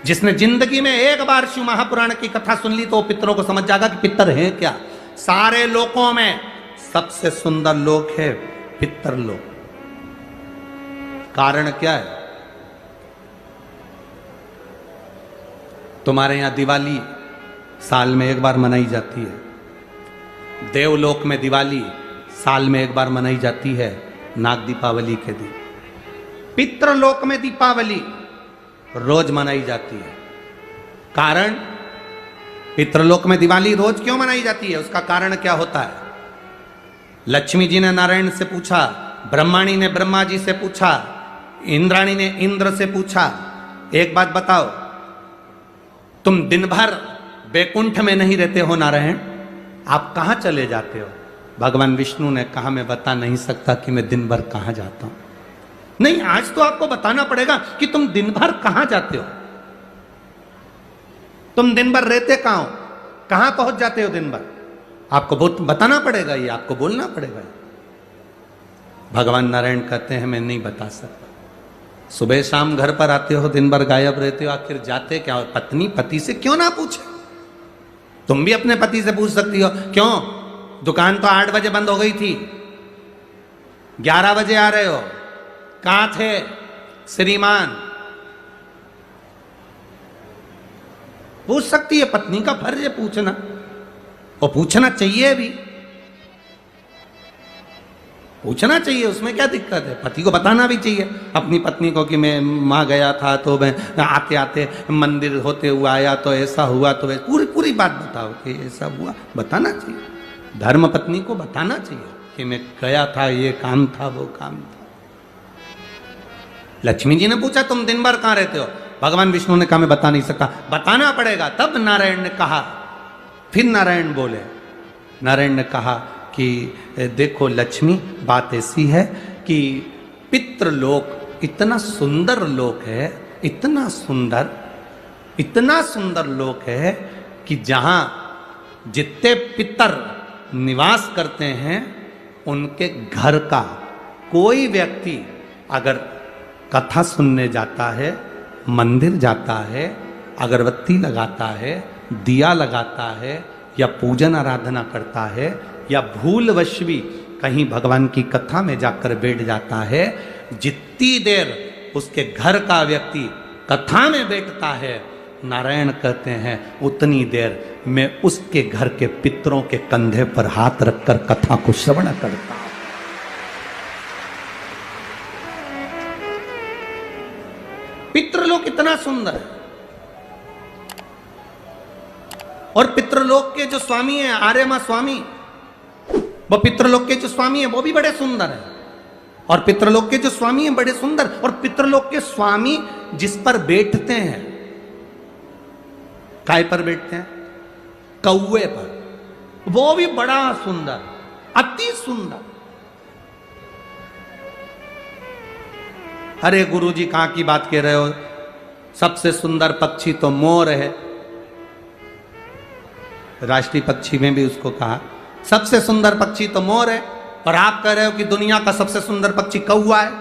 जिसने जिंदगी में एक बार शिव महापुराण की कथा सुन ली तो वो पितरों को समझ जाएगा कि पितर है क्या। सारे लोकों में सबसे सुंदर लोक है पितर लोक। कारण क्या है? तुम्हारे यहां दिवाली साल में एक बार मनाई जाती है, देवलोक में दिवाली साल में एक बार मनाई जाती है, नाग दीपावली के दिन। पितृलोक में दीपावली रोज मनाई जाती है। कारण, पितृलोक में दिवाली रोज क्यों मनाई जाती है, उसका कारण क्या होता है? लक्ष्मी जी ने नारायण से पूछा, ब्रह्माणी ने ब्रह्मा जी से पूछा, इंद्राणी ने इंद्र से पूछा, एक बात बताओ, तुम दिन भर बैकुंठ में नहीं रहते हो नारायण, आप कहां चले जाते हो? भगवान विष्णु ने कहा, मैं बता नहीं सकता कि मैं दिन भर कहां जाता हूं। नहीं, आज तो आपको बताना पड़ेगा कि तुम दिन भर कहां जाते हो, तुम दिन भर रहते कहां हो, कहां पहुंच जाते हो दिन भर, आपको बताना पड़ेगा, ये आपको बोलना पड़ेगा। भगवान नारायण कहते हैं, मैं नहीं बता सकता। सुबह शाम घर पर आते हो, दिन भर गायब रहते हो, आखिर जाते क्या हो? पत्नी पति से क्यों ना पूछे? तुम भी अपने पति से पूछ सकती हो, क्यों दुकान तो 8 बजे बंद हो गई थी, 11 बजे आ रहे हो, कहां थे श्रीमान? पूछ सकती है, पत्नी का फर्ज है पूछना, और पूछना चाहिए भी, पूछना चाहिए, उसमें क्या दिक्कत है? पति को बताना भी चाहिए अपनी पत्नी को कि मैं मां गया था तो मैं आते आते मंदिर होते हुआ आया तो ऐसा हुआ, तो पूरी पूरी बात बताओ कि ऐसा हुआ, बताना चाहिए। धर्म पत्नी को बताना चाहिए कि मैं गया था, ये काम था, वो काम था। लक्ष्मी जी ने पूछा, तुम दिन भर कहां रहते हो? भगवान विष्णु ने कहा, मैं बता नहीं सकता। बताना पड़ेगा। तब नारायण ने कहा, फिर नारायण बोले, नारायण ने कहा कि देखो लक्ष्मी, बात ऐसी है कि पितृलोक इतना सुंदर लोक है, इतना सुंदर लोक है कि जहां जितने पितर निवास करते हैं उनके घर का कोई व्यक्ति अगर कथा सुनने जाता है, मंदिर जाता है, अगरबत्ती लगाता है, दिया लगाता है, या पूजन आराधना करता है, या भूलवश भी कहीं भगवान की कथा में जाकर बैठ जाता है, जितनी देर उसके घर का व्यक्ति कथा में बैठता है, नारायण कहते हैं उतनी देर मैं उसके घर के पितरों के कंधे पर हाथ रखकर कथा को श्रवण करता हूं। पितृलोक इतना सुंदर है। और पितृलोक के जो स्वामी हैं, आर्यमा स्वामी, वो पितृलोक के जो स्वामी हैं वो भी बड़े सुंदर हैं। और पितृलोक के जो स्वामी हैं बड़े सुंदर, और पितृलोक के स्वामी जिस पर बैठते हैं, काय पर बैठते हैं? कौवे पर। वो भी बड़ा सुंदर, अति सुंदर। अरे गुरुजी कहां की बात कह रहे हो? सबसे सुंदर पक्षी तो मोर है, राष्ट्रीय पक्षी में भी उसको कहा सबसे सुंदर पक्षी तो मोर है, और आप कह रहे हो कि दुनिया का सबसे सुंदर पक्षी कौवा है।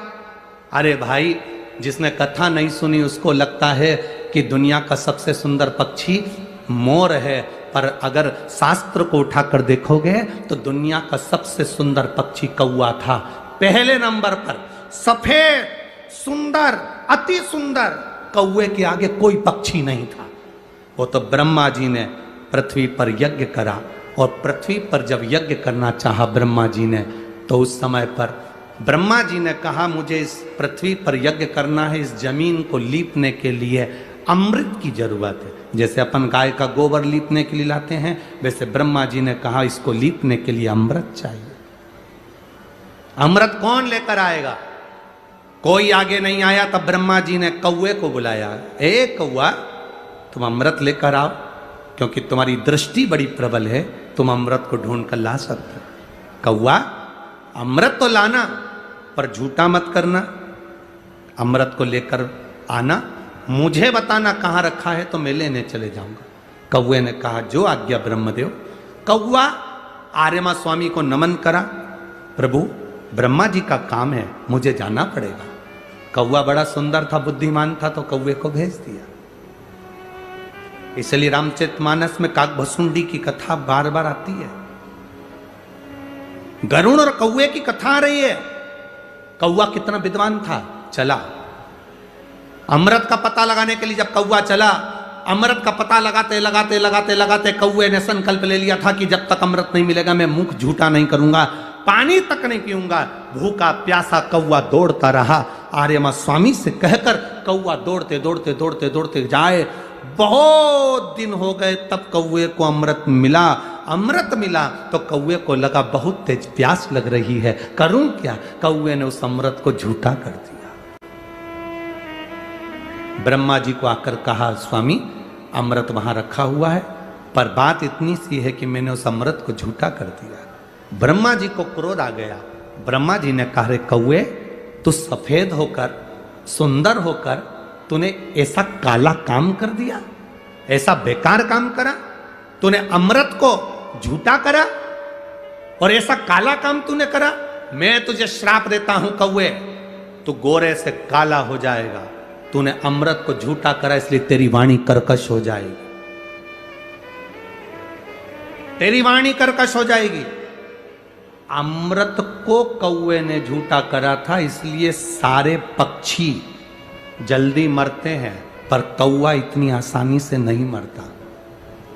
अरे भाई, जिसने कथा नहीं सुनी उसको लगता है कि दुनिया का सबसे सुंदर पक्षी मोर है, पर अगर शास्त्र को उठाकर देखोगे तो दुनिया का सबसे सुंदर पक्षी कौवा था। पहले नंबर पर सफेद, सुंदर, अति सुंदर कौवे के आगे कोई पक्षी नहीं था। वो तो ब्रह्मा जी ने पृथ्वी पर यज्ञ करा, और पृथ्वी पर जब यज्ञ करना चाहा ब्रह्मा जी ने, तो उस समय पर ब्रह्मा जी ने कहा, मुझे इस पृथ्वी पर यज्ञ करना है, इस जमीन को लीपने के लिए अमृत की जरूरत है। जैसे अपन गाय का गोबर लीपने के लिए लाते हैं, वैसे ब्रह्मा जी ने कहा इसको लीपने के लिए अमृत चाहिए। अमृत कौन लेकर आएगा? कोई आगे नहीं आया, तब ब्रह्मा जी ने कौवे को बुलाया, ए कौवा, तुम अमृत लेकर आओ, क्योंकि तुम्हारी दृष्टि बड़ी प्रबल है, तुम अमृत को ढूंढ कर ला सकते हो। कौवा, अमृत तो लाना, पर झूठा मत करना, अमृत को लेकर आना, मुझे बताना कहाँ रखा है तो मैं लेने चले जाऊंगा। कौवे ने कहा, जो आज्ञा ब्रह्मदेव। कौवा आर्यमा स्वामी को नमन करा, प्रभु ब्रह्मा जी का काम है, मुझे जाना पड़ेगा। कौवा बड़ा सुंदर था, बुद्धिमान था, तो कौवे को भेज दिया। इसलिए रामचरितमानस में काकभसुंडी की कथा बार बार आती है। गरुण और कौवे की कथा आ रही है। कौवा कितना विद्वान था, चला अमृत का पता लगाने के लिए। जब कौवा चला, अमृत का पता लगाते लगाते लगाते लगाते कौवे ने संकल्प ले लिया था कि जब तक अमृत नहीं मिलेगा मैं मुख झूठा नहीं करूंगा, पानी तक नहीं पीऊंगा। भूखा प्यासा कौवा दौड़ता रहा। आर्यमा स्वामी से कहकर कौवा दौड़ते दौड़ते दौड़ते दौड़ते जाए। बहुत दिन हो गए, तब कौवे को अमृत मिला। अमृत मिला तो कौवे को लगा बहुत तेज प्यास लग रही है, करूं क्या। कौवे ने उस अमृत को झूठा कर दिया। ब्रह्मा जी को आकर कहा, स्वामी अमृत वहां रखा हुआ है, पर बात इतनी सी है कि मैंने उस अमृत को झूठा कर दिया। ब्रह्मा जी को क्रोध आ गया। ब्रह्मा जी ने कहा, रे कौवे, तू सफेद होकर सुंदर होकर तूने ऐसा काला काम कर दिया, ऐसा बेकार काम करा। तूने अमृत को झूठा करा और ऐसा काला काम तूने करा। मैं तुझे श्राप देता हूं कौवे, तू गोरे से काला हो जाएगा। तूने अमृत को झूठा करा, इसलिए तेरी वाणी कर्कश हो जाएगी, तेरी वाणी कर्कश हो जाएगी। अमृत को कौवे ने झूठा करा था, इसलिए सारे पक्षी जल्दी मरते हैं, पर कौवा इतनी आसानी से नहीं मरता।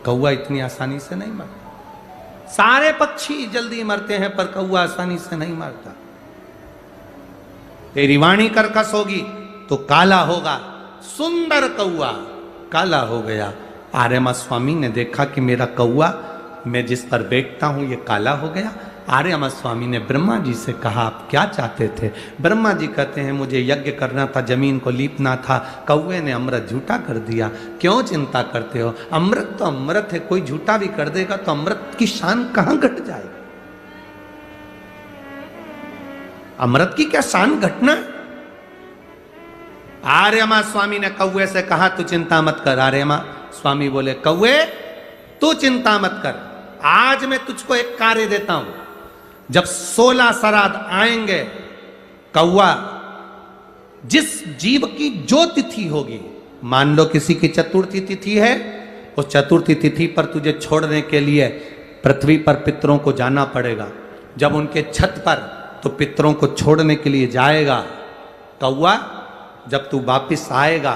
कौवा इतनी आसानी से नहीं मरता। सारे पक्षी जल्दी मरते हैं, पर कौवा आसानी से नहीं मरता। तेरी वाणी कर्कश होगी तो काला होगा। सुंदर कौवा काला हो गया। आर्यमा स्वामी ने देखा कि मेरा कौवा, मैं जिस पर बैठता हूं, ये काला हो गया। आर्यमा स्वामी ने ब्रह्मा जी से कहा, आप क्या चाहते थे। ब्रह्मा जी कहते हैं, मुझे यज्ञ करना था, जमीन को लीपना था, कौवे ने अमृत झूठा कर दिया। क्यों चिंता करते हो, अमृत तो अमृत है, कोई झूठा भी कर देगा तो अमृत की शान कहां घट जाएगी। अमृत की क्या शान घटना। आर्यमा स्वामी ने कौवे से कहा, तू चिंता मत कर। आर्यमा स्वामी बोले, कौवे तू चिंता मत कर, आज मैं तुझको एक कार्य देता हूं। जब 16 श्राद्ध आएंगे, कौवा जिस जीव की जो तिथि होगी, मान लो किसी की चतुर्थी तिथि है, उस चतुर्थी तिथि पर तुझे छोड़ने के लिए पृथ्वी पर पितरों को जाना पड़ेगा। जब उनके छत पर तो पितरों को छोड़ने के लिए जाएगा, कौवा जब तू वापिस आएगा,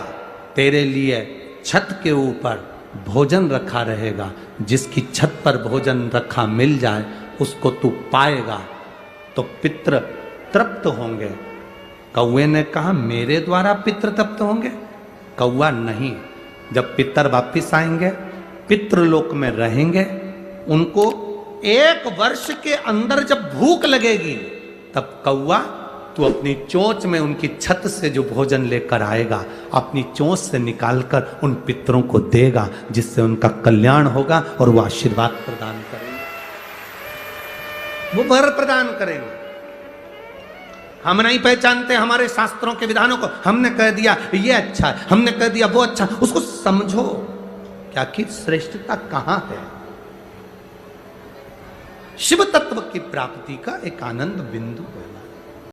तेरे लिए छत के ऊपर भोजन रखा रहेगा। जिसकी छत पर भोजन रखा मिल जाए, उसको तू पाएगा तो पितृ तृप्त होंगे। कौवे ने कहा, मेरे द्वारा पितृ तृप्त होंगे। कौवा नहीं, जब पितर वापिस आएंगे, पितृलोक में रहेंगे, उनको 1 वर्ष के अंदर जब भूख लगेगी, तब कौवा तू अपनी चोंच में उनकी छत से जो भोजन लेकर आएगा, अपनी चोंच से निकालकर उन पितरों को देगा, जिससे उनका कल्याण होगा और वो आशीर्वाद प्रदान करेंगे, वो वर प्रदान करेंगे। हम नहीं पहचानते हमारे शास्त्रों के विधानों को। हमने कह दिया ये अच्छा है, हमने कह दिया वो अच्छा, उसको समझो क्या कि श्रेष्ठता कहां है। शिव तत्व की प्राप्ति का एक आनंद बिंदु है।